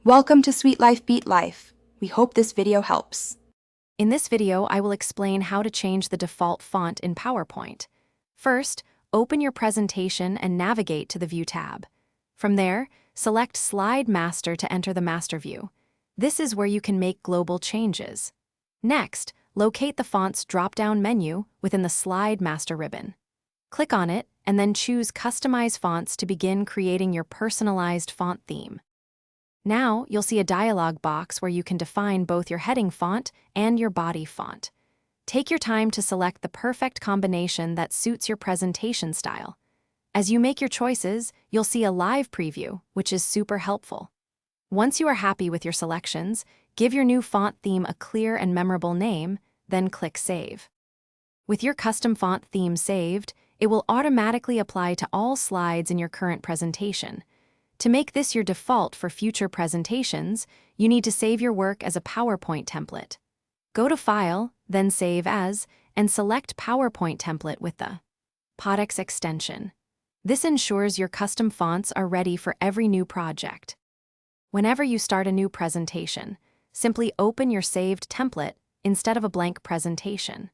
Welcome to Sweet Life Beat Life. We hope this video helps. In this video, I will explain how to change the default font in PowerPoint. First, open your presentation and navigate to the View tab. From there, select Slide Master to enter the master view. This is where you can make global changes. Next, locate the font's drop-down menu within the Slide Master ribbon. Click on it and then choose Customize Fonts to begin creating your personalized font theme. Now, you'll see a dialog box where you can define both your heading font and your body font. Take your time to select the perfect combination that suits your presentation style. As you make your choices, you'll see a live preview, which is super helpful. Once you are happy with your selections, give your new font theme a clear and memorable name, then click Save. With your custom font theme saved, it will automatically apply to all slides in your current presentation. To make this your default for future presentations, you need to save your work as a PowerPoint template. Go to File, then Save As, and select PowerPoint template with the Podex extension. This ensures your custom fonts are ready for every new project. Whenever you start a new presentation, simply open your saved template instead of a blank presentation.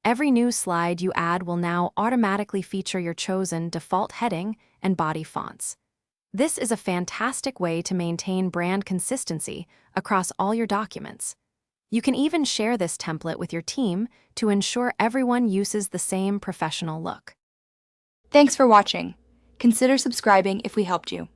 Every new slide you add will now automatically feature your chosen default heading and body fonts. This is a fantastic way to maintain brand consistency across all your documents. You can even share this template with your team to ensure everyone uses the same professional look. Thanks for watching. Consider subscribing if we helped you.